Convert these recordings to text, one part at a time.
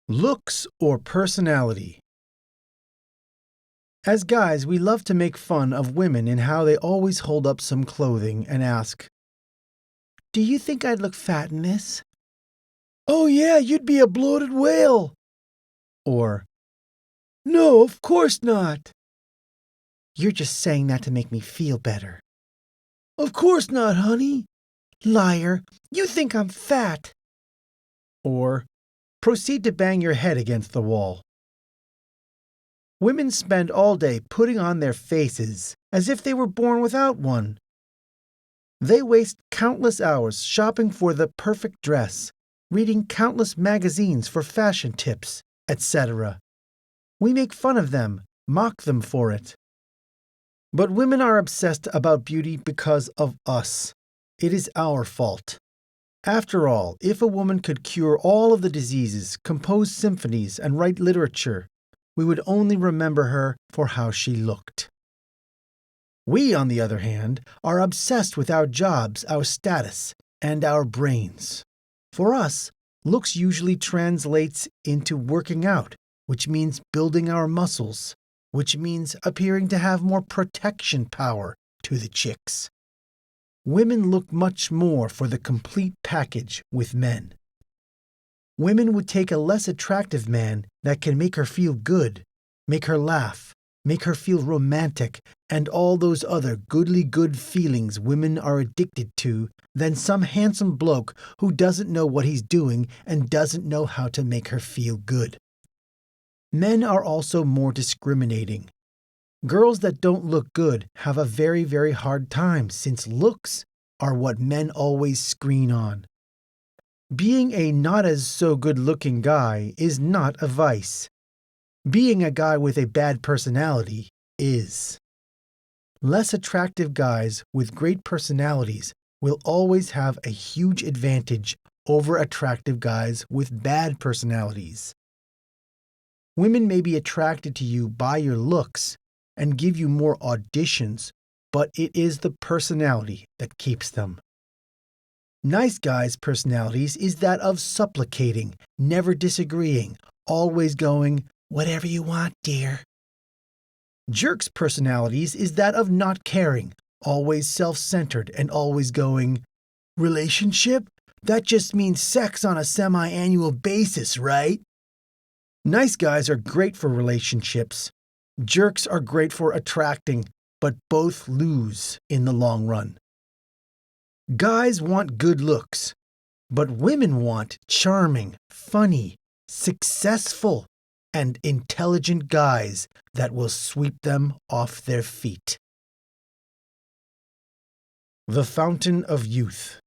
Looks or personality. As guys, we love to make fun of women in how they always hold up some clothing and ask, "Do you think I'd look fat in this?" "Oh yeah, you'd be a bloated whale." Or, "No, of course not." "You're just saying that to make me feel better." "Of course not, honey." "Liar, you think I'm fat." Or, proceed to bang your head against the wall. Women spend all day putting on their faces as if they were born without one. They waste countless hours shopping for the perfect dress, reading countless magazines for fashion tips, etc. We make fun of them, mock them for it. But women are obsessed about beauty because of us. It is our fault. After all, if a woman could cure all of the diseases, compose symphonies, and write literature, we would only remember her for how she looked. We, on the other hand, are obsessed with our jobs, our status, and our brains. For us, looks usually translates into working out, which means building our muscles, which means appearing to have more protection power to the chicks. Women look much more for the complete package with men. Women would take a less attractive man that can make her feel good, make her laugh, make her feel romantic, and all those other goodly good feelings women are addicted to, than some handsome bloke who doesn't know what he's doing and doesn't know how to make her feel good. Men are also more discriminating. Girls that don't look good have a very, very hard time since looks are what men always screen on. Being a not-as-so-good-looking guy is not a vice. Being a guy with a bad personality is. Less attractive guys with great personalities will always have a huge advantage over attractive guys with bad personalities. Women may be attracted to you by your looks and give you more auditions, but it is the personality that keeps them. Nice guys' personalities is that of supplicating, never disagreeing, always going, "Whatever you want, dear." Jerks' personalities is that of not caring, always self-centered, and always going, "Relationship? That just means sex on a semi-annual basis, right?" Nice guys are great for relationships. Jerks are great for attracting, but both lose in the long run. Guys want good looks, but women want charming, funny, successful, and intelligent guys that will sweep them off their feet. The Fountain of Youth.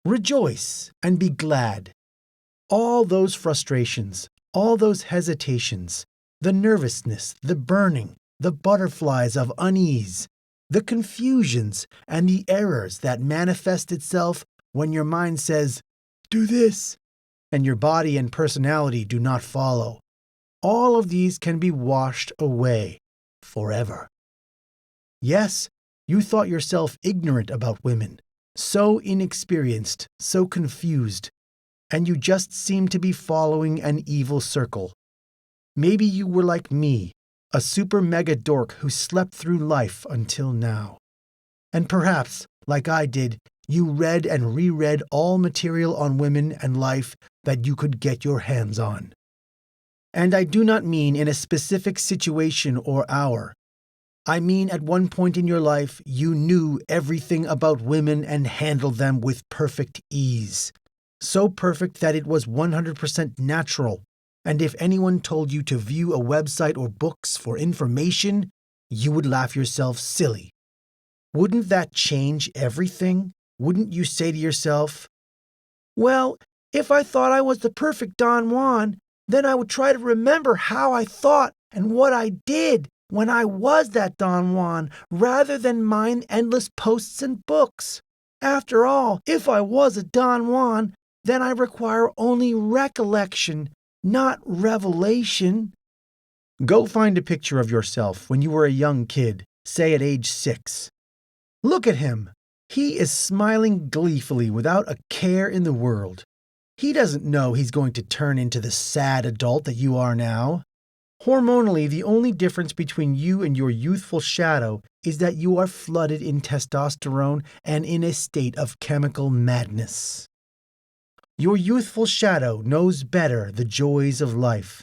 Rejoice and be glad. All those frustrations, all those hesitations, the nervousness, the burning, the butterflies of unease, the confusions and the errors that manifest itself when your mind says, "Do this," and your body and personality do not follow. All of these can be washed away forever. Yes, you thought yourself ignorant about women, so inexperienced, so confused, and you just seemed to be following an evil circle. Maybe you were like me, a super mega dork who slept through life until now. And perhaps, like I did, you read and reread all material on women and life that you could get your hands on. And I do not mean in a specific situation or hour. I mean at one point in your life you knew everything about women and handled them with perfect ease. So perfect that it was 100% natural. And if anyone told you to view a website or books for information, you would laugh yourself silly. Wouldn't that change everything? Wouldn't you say to yourself, "Well, if I thought I was the perfect Don Juan, then I would try to remember how I thought and what I did when I was that Don Juan, rather than mind endless posts and books. After all, if I was a Don Juan, then I require only recollection, not revelation." Go find a picture of yourself when you were a young kid, say at age 6. Look at him. He is smiling gleefully without a care in the world. He doesn't know he's going to turn into the sad adult that you are now. Hormonally, the only difference between you and your youthful shadow is that you are flooded in testosterone and in a state of chemical madness. Your youthful shadow knows better the joys of life.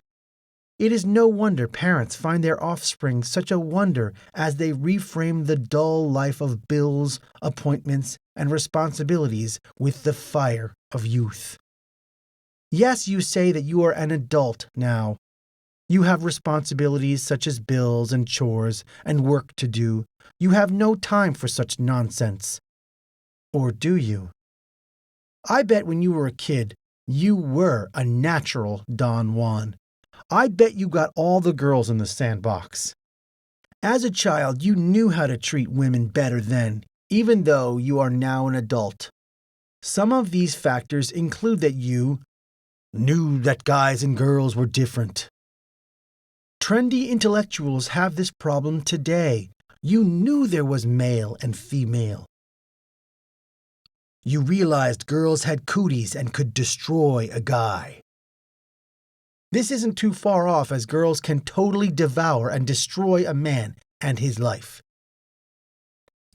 It is no wonder parents find their offspring such a wonder as they reframe the dull life of bills, appointments, and responsibilities with the fire of youth. Yes, you say that you are an adult now. You have responsibilities such as bills and chores and work to do. You have no time for such nonsense. Or do you? I bet when you were a kid, you were a natural Don Juan. I bet you got all the girls in the sandbox. As a child, you knew how to treat women better then, even though you are now an adult. Some of these factors include that you knew that guys and girls were different. Trendy intellectuals have this problem today. You knew there was male and female. You realized girls had cooties and could destroy a guy. This isn't too far off, as girls can totally devour and destroy a man and his life.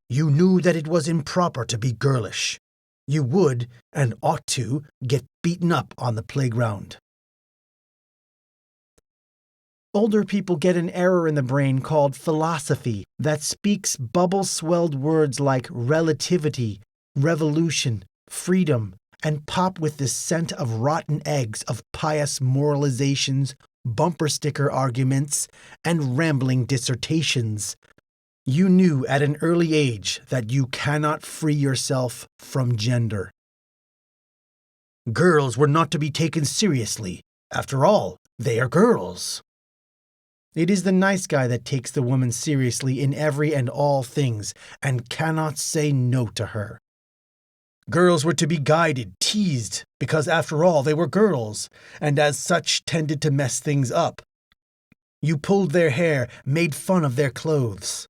You knew that it was improper to be girlish. You would, and ought to, get beaten up on the playground. Older people get an error in the brain called philosophy that speaks bubble-swelled words like relativity, revolution, freedom, and pop with the scent of rotten eggs of pious moralizations, bumper sticker arguments, and rambling dissertations. You knew at an early age that you cannot free yourself from gender. Girls were not to be taken seriously. After all, they are girls. It is the nice guy that takes the woman seriously in every and all things and cannot say no to her. Girls were to be guided, teased, because after all they were girls, and as such tended to mess things up. You pulled their hair, made fun of their clothes.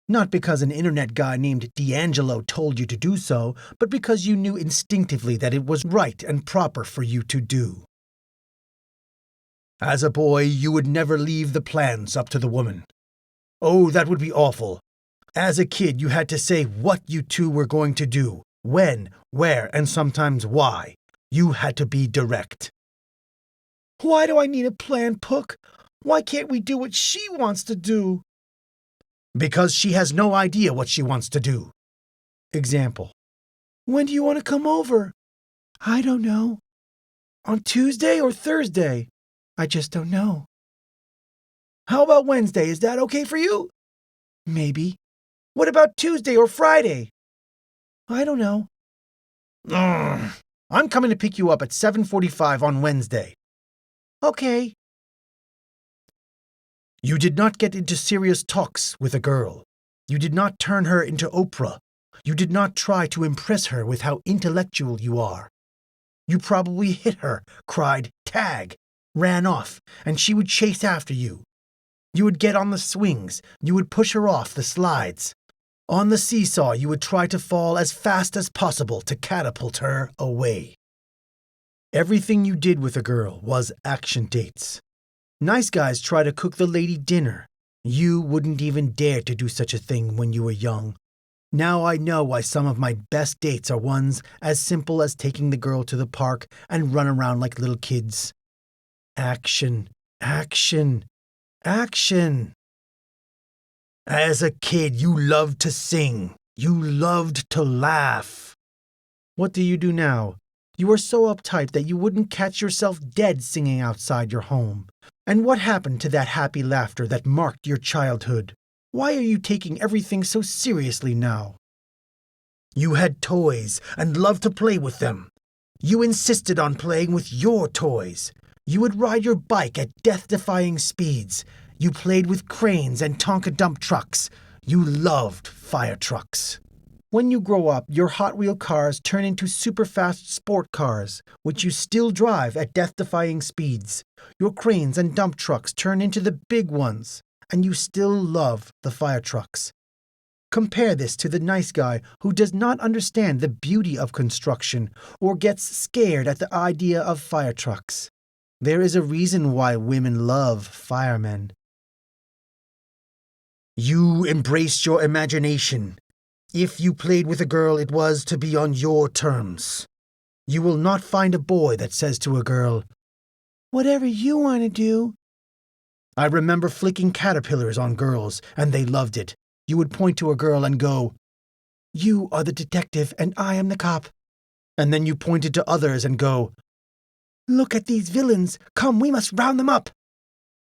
Not because an internet guy named D'Angelo told you to do so, but because you knew instinctively that it was right and proper for you to do. As a boy, you would never leave the plans up to the woman. Oh, that would be awful. As a kid, you had to say what you two were going to do, when, where, and sometimes why. You had to be direct. Why do I need a plan, Pook? Why can't we do what she wants to do? Because she has no idea what she wants to do. Example. When do you want to come over? I don't know. On Tuesday or Thursday? I just don't know. How about Wednesday? Is that okay for you? Maybe. What about Tuesday or Friday? I don't know. I'm coming to pick you up at 7:45 on Wednesday. Okay. You did not get into serious talks with a girl. You did not turn her into Oprah. You did not try to impress her with how intellectual you are. You probably hit her, cried, "Tag!" ran off, and she would chase after you. You would get on the swings. You would push her off the slides. On the seesaw, you would try to fall as fast as possible to catapult her away. Everything you did with a girl was action dates. Nice guys try to cook the lady dinner. You wouldn't even dare to do such a thing when you were young. Now I know why some of my best dates are ones as simple as taking the girl to the park and run around like little kids. Action, action, action. As a kid, you loved to sing. You loved to laugh. What do you do now? You are so uptight that you wouldn't catch yourself dead singing outside your home. And what happened to that happy laughter that marked your childhood? Why are you taking everything so seriously now? You had toys and loved to play with them. You insisted on playing with your toys. You would ride your bike at death-defying speeds. You played with cranes and Tonka dump trucks. You loved fire trucks. When you grow up, your Hot Wheel cars turn into super-fast sport cars, which you still drive at death-defying speeds. Your cranes and dump trucks turn into the big ones, and you still love the fire trucks. Compare this to the nice guy who does not understand the beauty of construction or gets scared at the idea of fire trucks. There is a reason why women love firemen. You embraced your imagination. If you played with a girl, it was to be on your terms. You will not find a boy that says to a girl, "Whatever you want to do." I remember flicking caterpillars on girls, and they loved it. You would point to a girl and go, "You are the detective and I am the cop." And then you pointed to others and go, "Look at these villains. Come, we must round them up."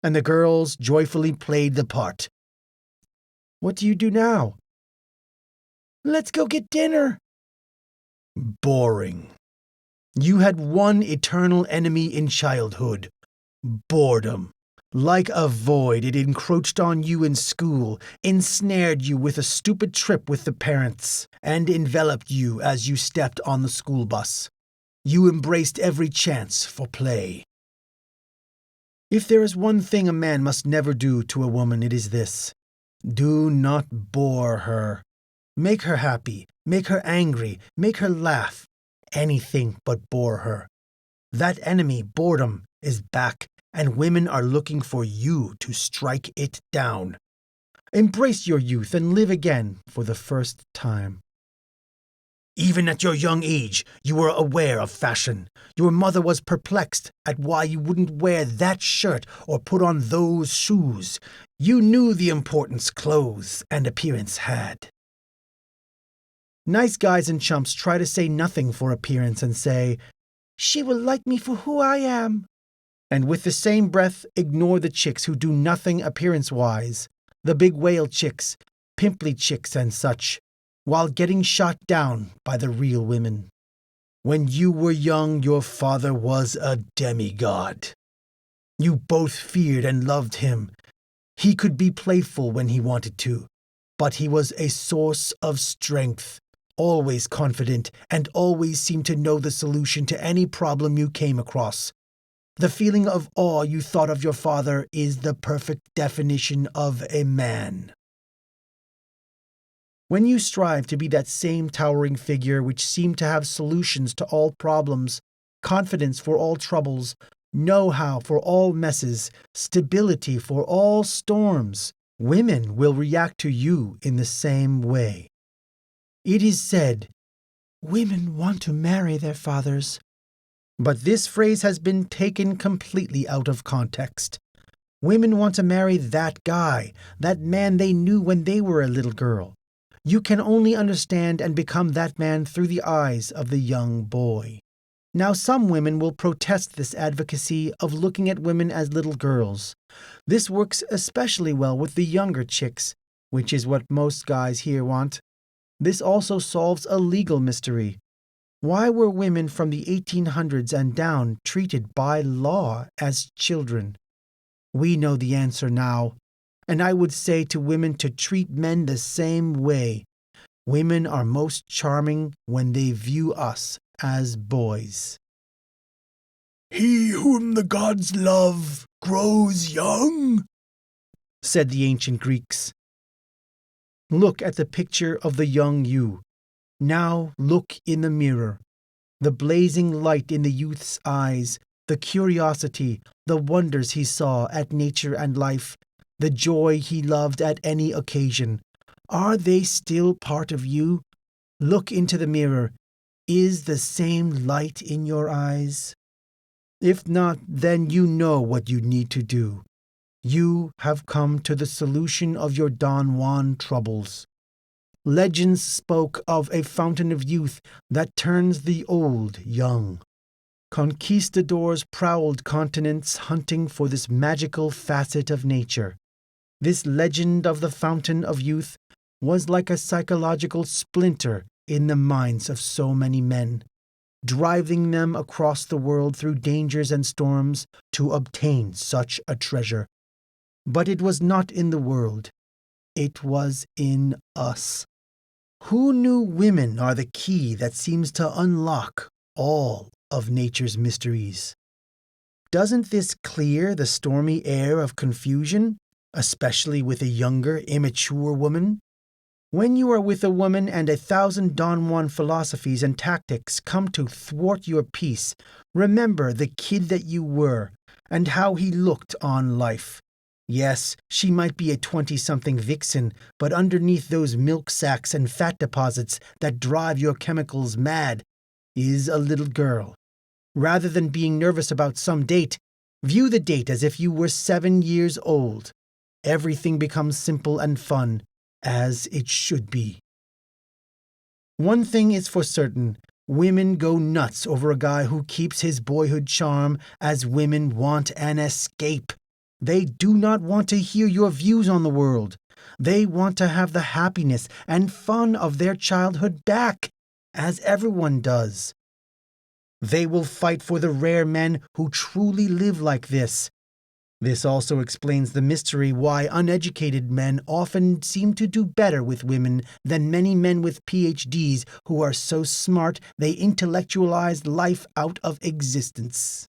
And the girls joyfully played the part. What do you do now? "Let's go get dinner." Boring. You had one eternal enemy in childhood, boredom. Like a void, it encroached on you in school, ensnared you with a stupid trip with the parents, and enveloped you as you stepped on the school bus. You embraced every chance for play. If there is one thing a man must never do to a woman, it is this. Do not bore her. Make her happy, make her angry, make her laugh. Anything but bore her. That enemy, boredom, is back, and women are looking for you to strike it down. Embrace your youth and live again for the first time. Even at your young age, you were aware of fashion. Your mother was perplexed at why you wouldn't wear that shirt or put on those shoes. You knew the importance clothes and appearance had. Nice guys and chumps try to say nothing for appearance and say, "She will like me for who I am." And with the same breath, ignore the chicks who do nothing appearance-wise, the big whale chicks, pimply chicks and such, while getting shot down by the real women. When you were young, your father was a demigod. You both feared and loved him. He could be playful when he wanted to, but he was a source of strength, always confident, and always seemed to know the solution to any problem you came across. The feeling of awe you thought of your father is the perfect definition of a man. When you strive to be that same towering figure which seemed to have solutions to all problems, confidence for all troubles, know-how for all messes, stability for all storms, women will react to you in the same way. It is said, "Women want to marry their fathers." But this phrase has been taken completely out of context. Women want to marry that guy, that man they knew when they were a little girl. You can only understand and become that man through the eyes of the young boy. Now, some women will protest this advocacy of looking at women as little girls. This works especially well with the younger chicks, which is what most guys here want. This also solves a legal mystery. Why were women from the 1800s and down treated by law as children? We know the answer now, and I would say to women to treat men the same way. Women are most charming when they view us as boys. "He whom the gods love grows young," said the ancient Greeks. Look at the picture of the young you. Now look in the mirror. The blazing light in the youth's eyes, the curiosity, the wonders he saw at nature and life, the joy he loved at any occasion. Are they still part of you? Look into the mirror. Is the same light in your eyes? If not, then you know what you need to do. You have come to the solution of your Don Juan troubles. Legends spoke of a fountain of youth that turns the old young. Conquistadors prowled continents hunting for this magical facet of nature. This legend of the fountain of youth was like a psychological splinter in the minds of so many men, driving them across the world through dangers and storms to obtain such a treasure. But it was not in the world. It was in us. Who knew women are the key that seems to unlock all of nature's mysteries? Doesn't this clear the stormy air of confusion, especially with a younger, immature woman? When you are with a woman and 1,000 Don Juan philosophies and tactics come to thwart your peace, remember the kid that you were and how he looked on life. Yes, she might be a 20-something vixen, but underneath those milk sacks and fat deposits that drive your chemicals mad is a little girl. Rather than being nervous about some date, view the date as if you were 7 years old. Everything becomes simple and fun, as it should be. One thing is for certain, women go nuts over a guy who keeps his boyhood charm, as women want an escape. They do not want to hear your views on the world. They want to have the happiness and fun of their childhood back, as everyone does. They will fight for the rare men who truly live like this. This also explains the mystery why uneducated men often seem to do better with women than many men with PhDs who are so smart they intellectualize life out of existence.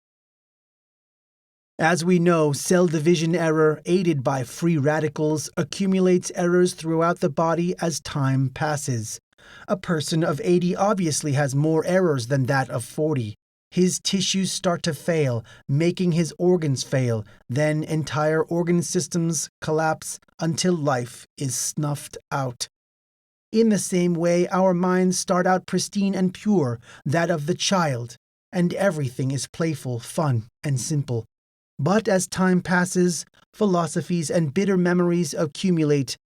As we know, cell division error, aided by free radicals, accumulates errors throughout the body as time passes. A person of 80 obviously has more errors than that of 40. His tissues start to fail, making his organs fail. Then entire organ systems collapse until life is snuffed out. In the same way, our minds start out pristine and pure, that of the child, and everything is playful, fun, and simple. But as time passes, philosophies and bitter memories accumulate.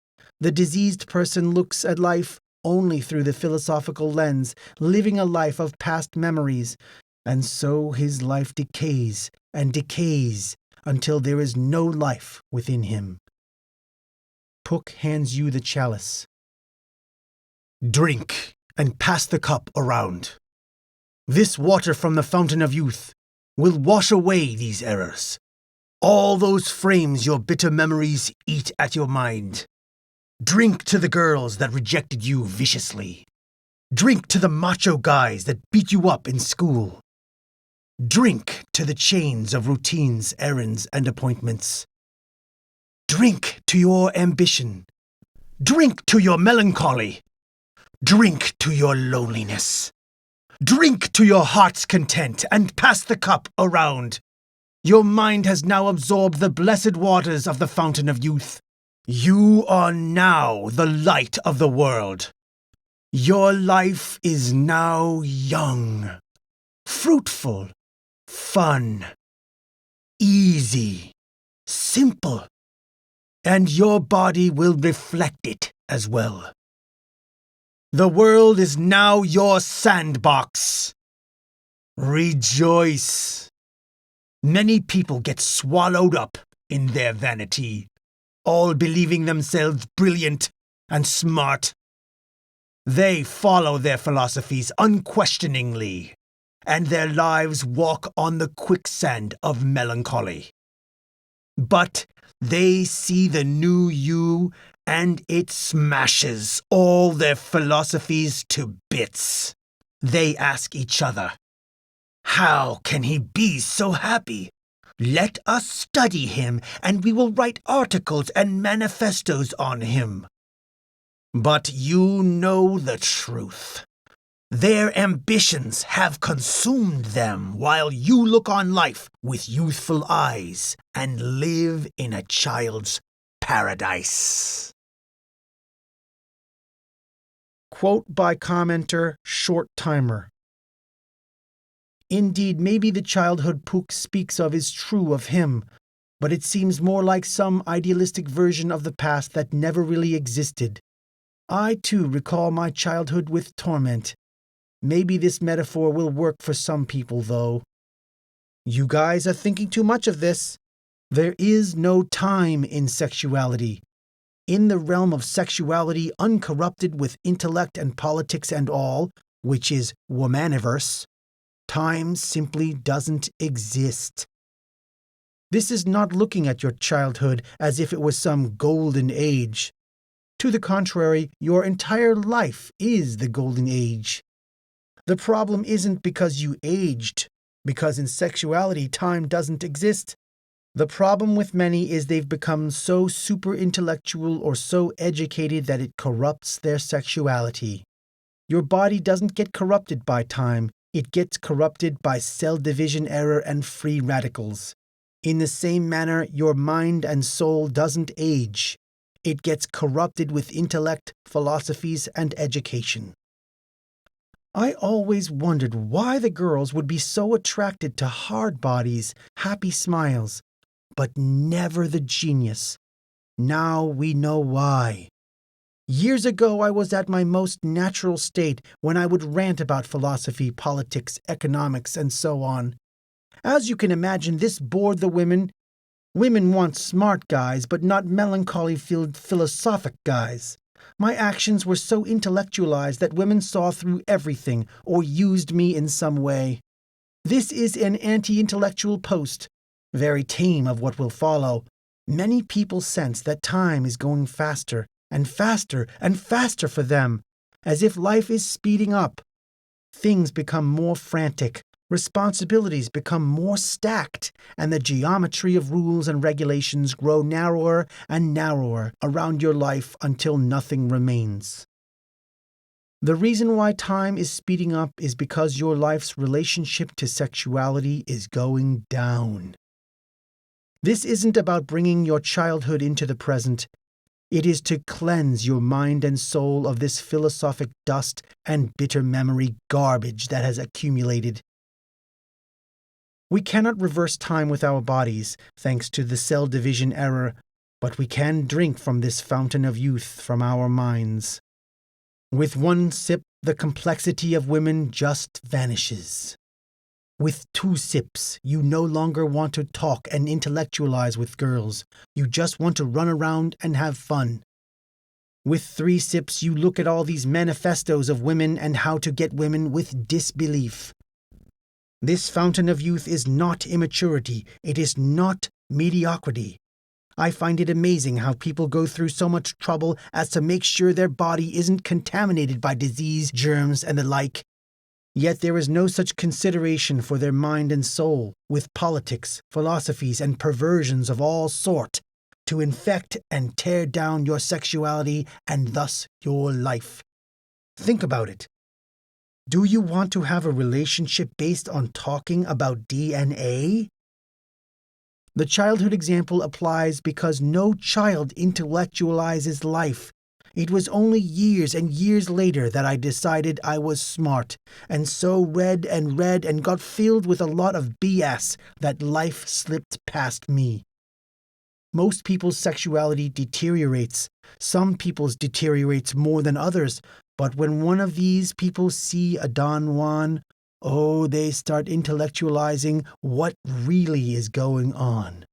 The diseased person looks at life only through the philosophical lens, living a life of past memories. And so his life decays and decays until there is no life within him. Pook hands you the chalice. Drink and pass the cup around. This water from the fountain of youth will wash away these errors. All those frames your bitter memories eat at your mind. Drink to the girls that rejected you viciously. Drink to the macho guys that beat you up in school. Drink to the chains of routines, errands, and appointments. Drink to your ambition. Drink to your melancholy. Drink to your loneliness. Drink to your heart's content and pass the cup around. Your mind has now absorbed the blessed waters of the fountain of youth. You are now the light of the world. Your life is now young, fruitful, fun, easy, simple, and your body will reflect it as well. The world is now your sandbox. Rejoice. Many people get swallowed up in their vanity, all believing themselves brilliant and smart. They follow their philosophies unquestioningly, and their lives walk on the quicksand of melancholy. But they see the new you, and it smashes all their philosophies to bits. They ask each other, "How can he be so happy? Let us study him, and we will write articles and manifestos on him." But you know the truth. Their ambitions have consumed them while you look on life with youthful eyes and live in a child's paradise. Quote by commenter Short Timer. Indeed, maybe the childhood Pook speaks of is true of him, but it seems more like some idealistic version of the past that never really existed. I, too, recall my childhood with torment. Maybe this metaphor will work for some people, though. You guys are thinking too much of this. There is no time in sexuality. In the realm of sexuality uncorrupted with intellect and politics and all, which is womaniverse, time simply doesn't exist. This is not looking at your childhood as if it was some golden age. To the contrary, your entire life is the golden age. The problem isn't because you aged, because in sexuality time doesn't exist. The problem with many is they've become so super intellectual or so educated that it corrupts their sexuality. Your body doesn't get corrupted by time, it gets corrupted by cell division error and free radicals. In the same manner, your mind and soul doesn't age. It gets corrupted with intellect, philosophies, and education. I always wondered why the girls would be so attracted to hard bodies, happy smiles, but never the genius. Now we know why. Years ago, I was at my most natural state when I would rant about philosophy, politics, economics, and so on. As you can imagine, this bored the women. Women want smart guys, but not melancholy-filled philosophic guys. My actions were so intellectualized that women saw through everything or used me in some way. This is an anti-intellectual post, very tame of what will follow. Many people sense that time is going faster and faster and faster for them, as if life is speeding up. Things become more frantic, responsibilities become more stacked, and the geometry of rules and regulations grow narrower and narrower around your life until nothing remains. The reason why time is speeding up is because your life's relationship to sexuality is going down. This isn't about bringing your childhood into the present. It is to cleanse your mind and soul of this philosophic dust and bitter memory garbage that has accumulated. We cannot reverse time with our bodies, thanks to the cell division error, but we can drink from this fountain of youth from our minds. With one sip, the complexity of women just vanishes. With 2 sips, you no longer want to talk and intellectualize with girls. You just want to run around and have fun. With 3 sips, you look at all these manifestos of women and how to get women with disbelief. This fountain of youth is not immaturity. It is not mediocrity. I find it amazing how people go through so much trouble as to make sure their body isn't contaminated by disease, germs, and the like. Yet there is no such consideration for their mind and soul, with politics, philosophies, and perversions of all sort, to infect and tear down your sexuality and thus your life. Think about it. Do you want to have a relationship based on talking about DNA? The childhood example applies because no child intellectualizes life. It was only years and years later that I decided I was smart, and so read and got filled with a lot of BS that life slipped past me. Most people's sexuality deteriorates. Some people's deteriorates more than others, but when one of these people see a Don Juan, oh, they start intellectualizing what really is going on.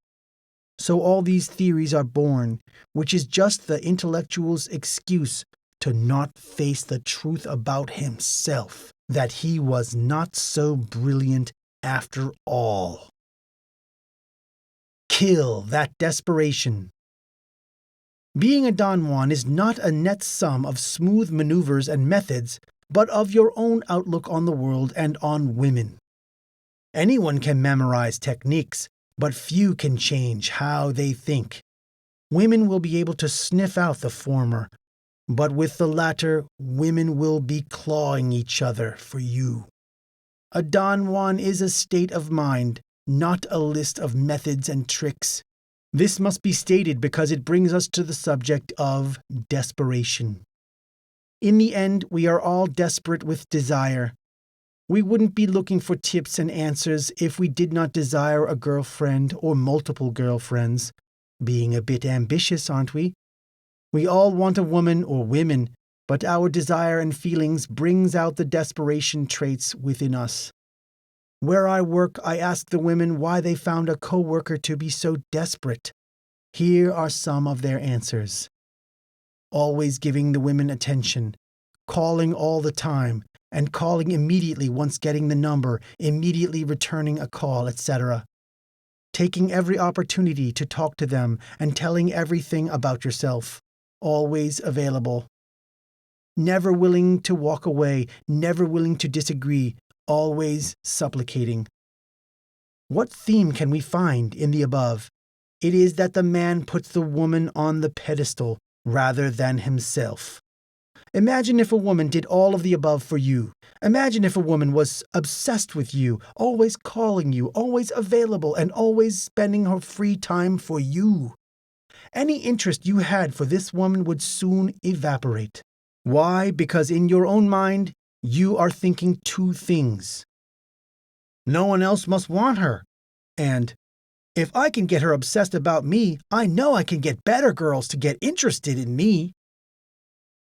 So all these theories are born, which is just the intellectual's excuse to not face the truth about himself, that he was not so brilliant after all. Kill that desperation. Being a Don Juan is not a net sum of smooth maneuvers and methods, but of your own outlook on the world and on women. Anyone can memorize techniques, but few can change how they think. Women will be able to sniff out the former, but with the latter, women will be clawing each other for you. A Don Juan is a state of mind, not a list of methods and tricks. This must be stated because it brings us to the subject of desperation. In the end, we are all desperate with desire. We wouldn't be looking for tips and answers if we did not desire a girlfriend or multiple girlfriends. Being a bit ambitious, aren't we? We all want a woman or women, but our desire and feelings brings out the desperation traits within us. Where I work, I ask the women why they found a co-worker to be so desperate. Here are some of their answers. Always giving the women attention, calling all the time, and calling immediately once getting the number, immediately returning a call, etc. Taking every opportunity to talk to them and telling everything about yourself. Always available. Never willing to walk away, never willing to disagree, always supplicating. What theme can we find in the above? It is that the man puts the woman on the pedestal rather than himself. Imagine if a woman did all of the above for you. Imagine if a woman was obsessed with you, always calling you, always available, and always spending her free time for you. Any interest you had for this woman would soon evaporate. Why? Because in your own mind, you are thinking two things. No one else must want her. And if I can get her obsessed about me, I know I can get better girls to get interested in me.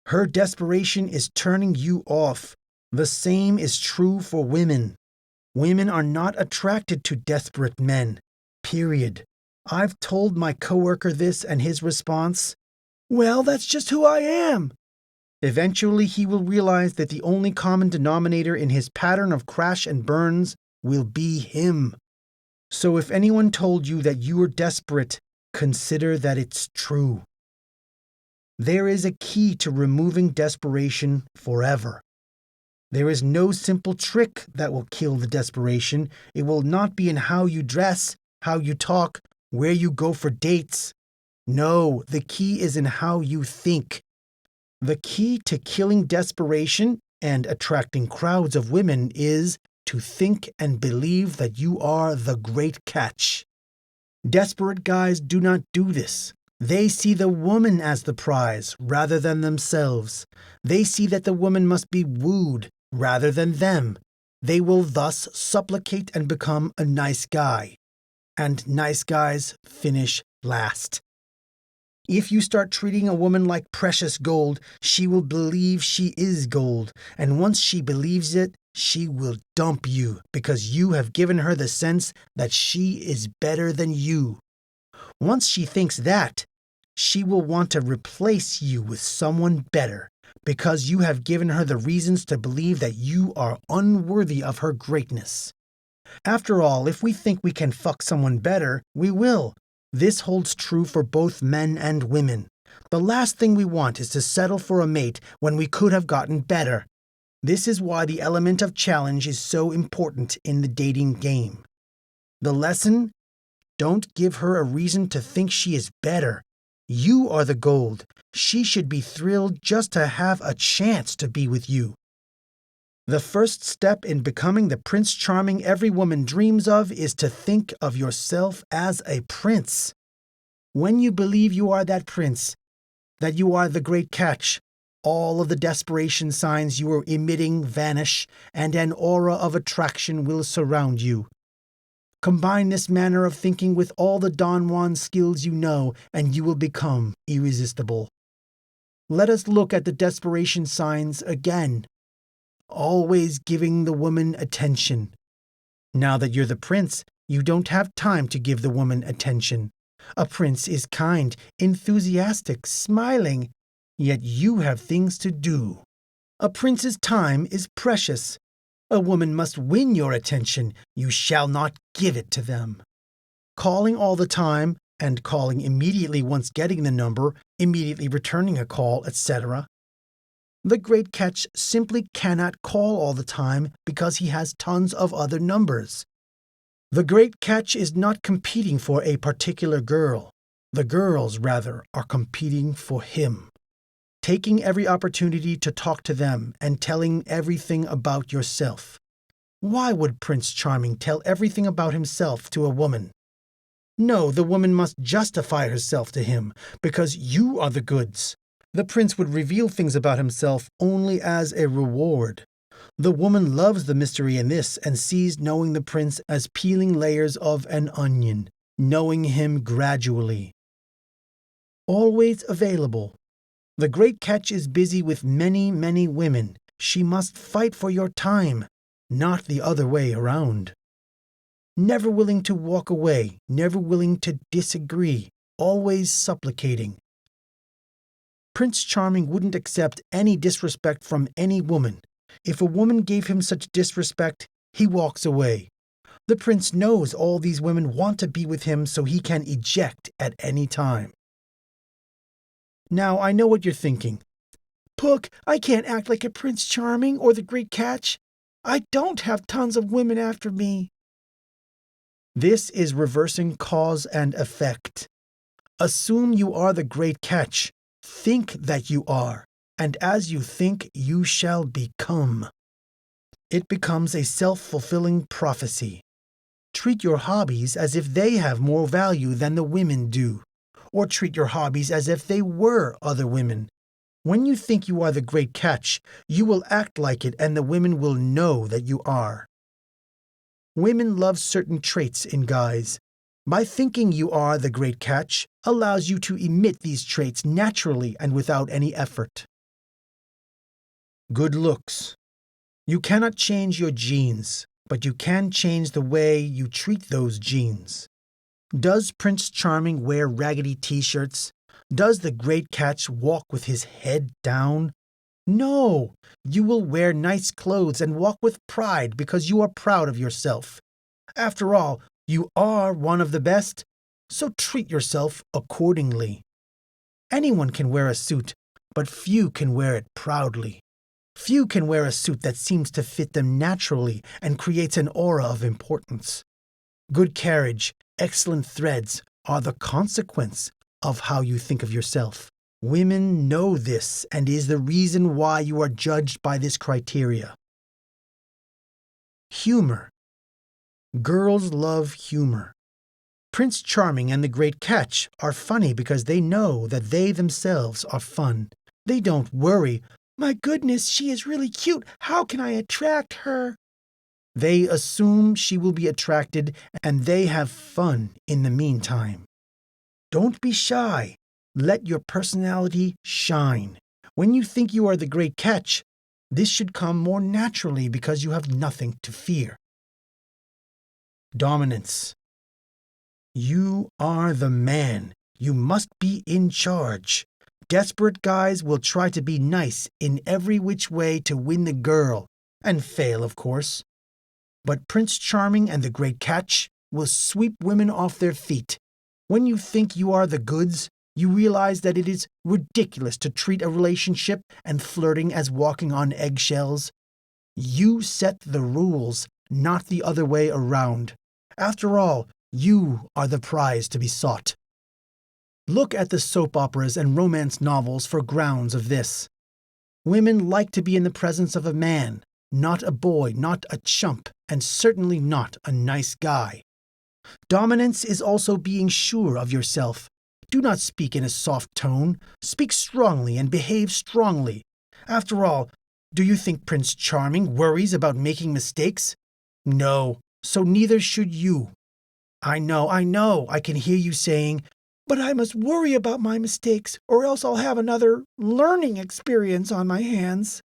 Her desperation is turning you off. The same is true for women. Women are not attracted to desperate men. Period. I've told my coworker this, and his response, "Well, that's just who I am." Eventually, he will realize that the only common denominator in his pattern of crash and burns will be him. So if anyone told you that you were desperate, consider that it's true. There is a key to removing desperation forever. There is no simple trick that will kill the desperation. It will not be in how you dress, how you talk, where you go for dates. No, the key is in how you think. The key to killing desperation and attracting crowds of women is to think and believe that you are the great catch. Desperate guys do not do this. They see the woman as the prize rather than themselves. They see that the woman must be wooed rather than them. They will thus supplicate and become a nice guy. And nice guys finish last. If you start treating a woman like precious gold, she will believe she is gold. And once she believes it, she will dump you because you have given her the sense that she is better than you. Once she thinks that, she will want to replace you with someone better because you have given her the reasons to believe that you are unworthy of her greatness. After all, if we think we can fuck someone better, we will. This holds true for both men and women. The last thing we want is to settle for a mate when we could have gotten better. This is why the element of challenge is so important in the dating game. The lesson? Don't give her a reason to think she is better. You are the gold. She should be thrilled just to have a chance to be with you. The first step in becoming the Prince Charming every woman dreams of is to think of yourself as a prince. When you believe you are that prince, that you are the great catch, all of the desperation signs you are emitting vanish, and an aura of attraction will surround you. Combine this manner of thinking with all the Don Juan skills you know, and you will become irresistible. Let us look at the desperation signs again. Always giving the woman attention. Now that you're the prince, you don't have time to give the woman attention. A prince is kind, enthusiastic, smiling, yet you have things to do. A prince's time is precious. A woman must win your attention. You shall not give it to them. Calling all the time and calling immediately once getting the number, immediately returning a call, etc. The great catch simply cannot call all the time because he has tons of other numbers. The great catch is not competing for a particular girl. The girls, rather, are competing for him. Taking every opportunity to talk to them and telling everything about yourself. Why would Prince Charming tell everything about himself to a woman? No, the woman must justify herself to him because you are the goods. The prince would reveal things about himself only as a reward. The woman loves the mystery in this and sees knowing the prince as peeling layers of an onion, knowing him gradually. Always available. The great catch is busy with many, many women. She must fight for your time, not the other way around. Never willing to walk away, never willing to disagree, always supplicating. Prince Charming wouldn't accept any disrespect from any woman. If a woman gave him such disrespect, he walks away. The prince knows all these women want to be with him so he can eject at any time. Now, I know what you're thinking. Pook, I can't act like a Prince Charming or the Great Catch. I don't have tons of women after me. This is reversing cause and effect. Assume you are the great catch. Think that you are, and as you think, you shall become. It becomes a self-fulfilling prophecy. Treat your hobbies as if they have more value than the women do, or treat your hobbies as if they were other women. When you think you are the great catch, you will act like it and the women will know that you are. Women love certain traits in guys. By thinking you are the great catch allows you to emit these traits naturally and without any effort. Good looks. You cannot change your genes, but you can change the way you treat those genes. Does Prince Charming wear raggedy t-shirts? Does the great catch walk with his head down? No, you will wear nice clothes and walk with pride because you are proud of yourself. After all, you are one of the best, so treat yourself accordingly. Anyone can wear a suit, but few can wear it proudly. Few can wear a suit that seems to fit them naturally and creates an aura of importance. Good carriage, excellent threads are the consequence of how you think of yourself. Women know this and is the reason why you are judged by this criteria. Humor. Girls love humor. Prince Charming and the Great Catch are funny because they know that they themselves are fun. They don't worry, "My goodness, she is really cute. How can I attract her?" They assume she will be attracted and they have fun in the meantime. Don't be shy. Let your personality shine. When you think you are the great catch, this should come more naturally because you have nothing to fear. Dominance. You are the man. You must be in charge. Desperate guys will try to be nice in every which way to win the girl, and fail, of course. But Prince Charming and the Great Catch will sweep women off their feet. When you think you are the goods, you realize that it is ridiculous to treat a relationship and flirting as walking on eggshells. You set the rules, not the other way around. After all, you are the prize to be sought. Look at the soap operas and romance novels for grounds of this. Women like to be in the presence of a man, not a boy, not a chump, and certainly not a nice guy. Dominance is also being sure of yourself. Do not speak in a soft tone. Speak strongly and behave strongly. After all, do you think Prince Charming worries about making mistakes? No, so neither should you. I know, I can hear you saying, "But I must worry about my mistakes, or else I'll have another learning experience on my hands."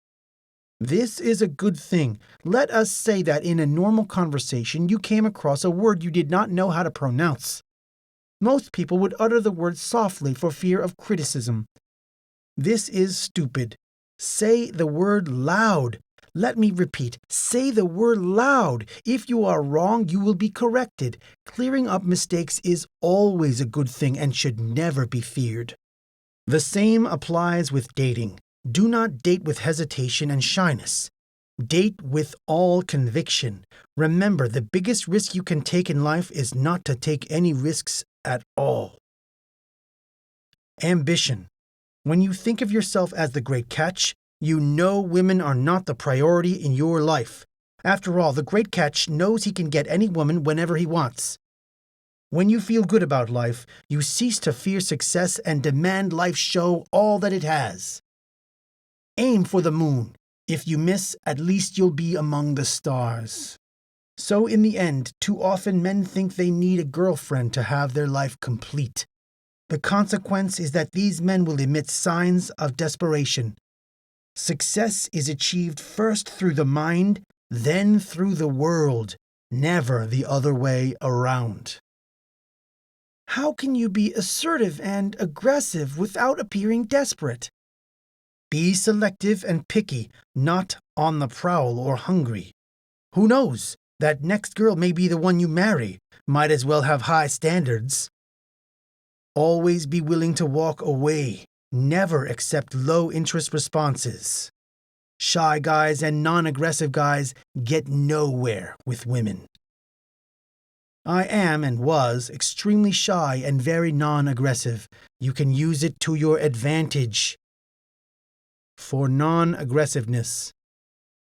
This is a good thing. Let us say that in a normal conversation you came across a word you did not know how to pronounce. Most people would utter the word softly for fear of criticism. This is stupid. Say the word loud. Let me repeat, say the word loud. If you are wrong, you will be corrected. Clearing up mistakes is always a good thing and should never be feared. The same applies with dating. Do not date with hesitation and shyness. Date with all conviction. Remember, the biggest risk you can take in life is not to take any risks at all. Ambition. When you think of yourself as the great catch, you know women are not the priority in your life. After all, the great catch knows he can get any woman whenever he wants. When you feel good about life, you cease to fear success and demand life show all that it has. Aim for the moon. If you miss, at least you'll be among the stars. So in the end, too often men think they need a girlfriend to have their life complete. The consequence is that these men will emit signs of desperation. Success is achieved first through the mind, then through the world, never the other way around. How can you be assertive and aggressive without appearing desperate? Be selective and picky, not on the prowl or hungry. Who knows? That next girl may be the one you marry. Might as well have high standards. Always be willing to walk away. Never accept low-interest responses. Shy guys and non-aggressive guys get nowhere with women. I am and was extremely shy and very non-aggressive. You can use it to your advantage. For non-aggressiveness.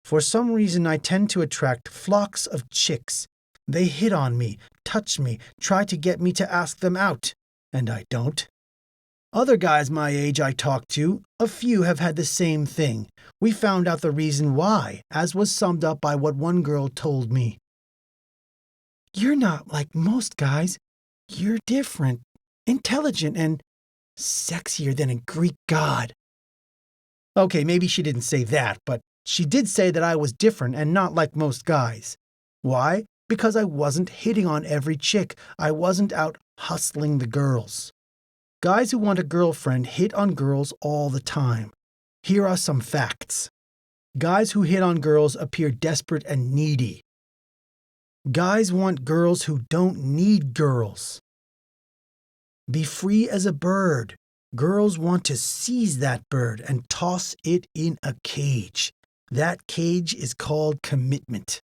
For some reason, I tend to attract flocks of chicks. They hit on me, touch me, try to get me to ask them out, and I don't. Other guys my age I talk to, a few have had the same thing. We found out the reason why, as was summed up by what one girl told me. You're not like most guys. You're different, intelligent, and sexier than a Greek god. Okay, maybe she didn't say that, but she did say that I was different and not like most guys. Why? Because I wasn't hitting on every chick. I wasn't out hustling the girls. Guys who want a girlfriend hit on girls all the time. Here are some facts. Guys who hit on girls appear desperate and needy. Guys want girls who don't need girls. Be free as a bird. Girls want to seize that bird and toss it in a cage. That cage is called commitment.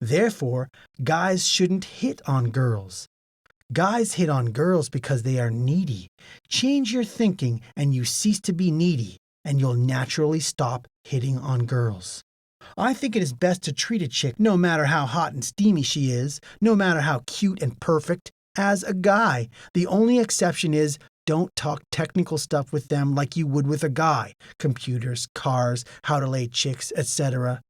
Therefore, guys shouldn't hit on girls. Guys hit on girls because they are needy. Change your thinking and you cease to be needy, and you'll naturally stop hitting on girls. I think it is best to treat a chick, no matter how hot and steamy she is, no matter how cute and perfect, as a guy. The only exception is don't talk technical stuff with them like you would with a guy. Computers, cars, how to lay chicks, etc.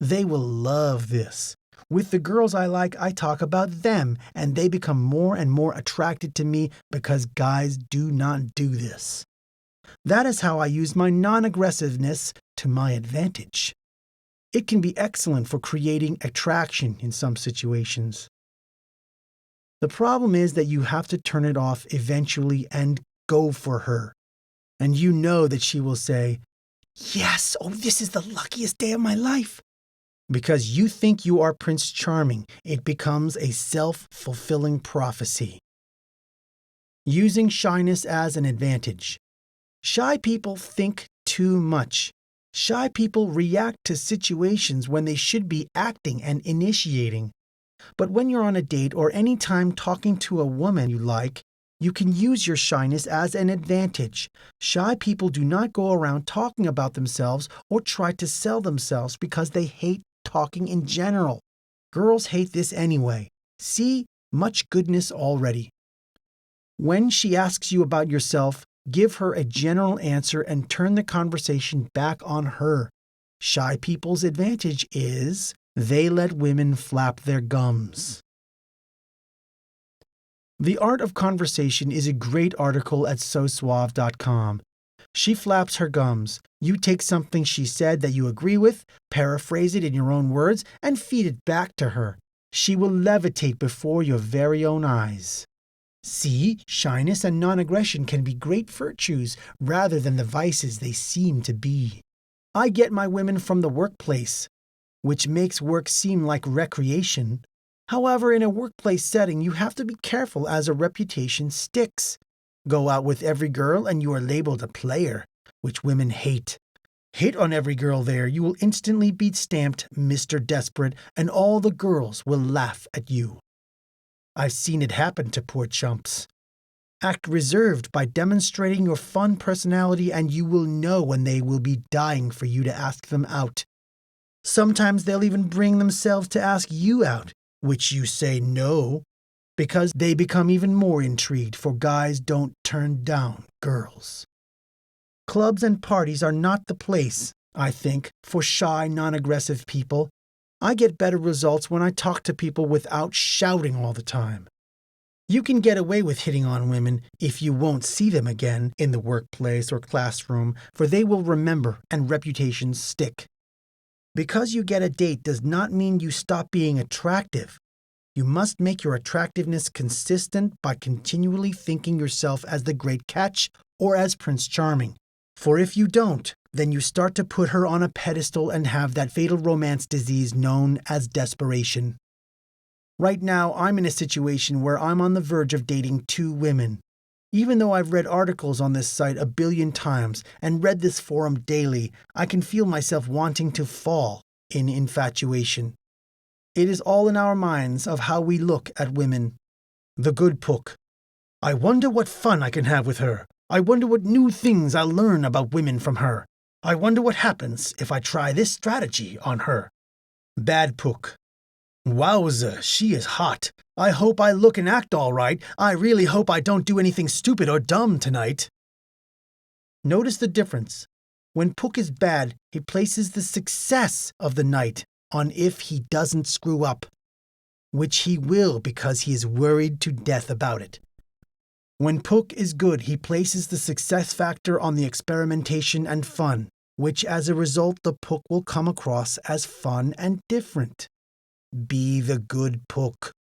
They will love this. With the girls I like, I talk about them, and they become more and more attracted to me because guys do not do this. That is how I use my non-aggressiveness to my advantage. It can be excellent for creating attraction in some situations. The problem is that you have to turn it off eventually and go for her. And you know that she will say, "Yes, oh, this is the luckiest day of my life." Because you think you are Prince Charming, it becomes a self-fulfilling prophecy. Using shyness as an advantage. Shy people think too much. Shy people react to situations when they should be acting and initiating. But when you're on a date or any time talking to a woman you like, you can use your shyness as an advantage. Shy people do not go around talking about themselves or try to sell themselves because they hate talking in general. Girls hate this anyway. See, much goodness already. When she asks you about yourself, give her a general answer and turn the conversation back on her. Shy people's advantage is they let women flap their gums. The Art of Conversation is a great article at sosuave.com. She flaps her gums. You take something she said that you agree with, paraphrase it in your own words, and feed it back to her. She will levitate before your very own eyes. See, shyness and non-aggression can be great virtues rather than the vices they seem to be. I get my women from the workplace, which makes work seem like recreation. However, in a workplace setting, you have to be careful as a reputation sticks. Go out with every girl and you are labeled a player, which women hate. Hit on every girl there, you will instantly be stamped Mr. Desperate, and all the girls will laugh at you. I've seen it happen to poor chumps. Act reserved by demonstrating your fun personality, and you will know when they will be dying for you to ask them out. Sometimes they'll even bring themselves to ask you out, which you say no, because they become even more intrigued, for guys don't turn down girls. Clubs and parties are not the place, I think, for shy, non-aggressive people. I get better results when I talk to people without shouting all the time. You can get away with hitting on women if you won't see them again in the workplace or classroom, for they will remember and reputations stick. Because you get a date does not mean you stop being attractive. You must make your attractiveness consistent by continually thinking yourself as the great catch or as Prince Charming. For if you don't, then you start to put her on a pedestal and have that fatal romance disease known as desperation. Right now, I'm in a situation where I'm on the verge of dating 2 women. Even though I've read articles on this site a billion times and read this forum daily, I can feel myself wanting to fall in infatuation. It is all in our minds of how we look at women. The good Pook. I wonder what fun I can have with her. I wonder what new things I'll learn about women from her. I wonder what happens if I try this strategy on her. Bad Pook. Wowza, she is hot. I hope I look and act all right. I really hope I don't do anything stupid or dumb tonight. Notice the difference. When Pook is bad, he places the success of the night on if he doesn't screw up, which he will because he is worried to death about it. When Pook is good, he places the success factor on the experimentation and fun, which as a result the Pook will come across as fun and different. Be the good Pook.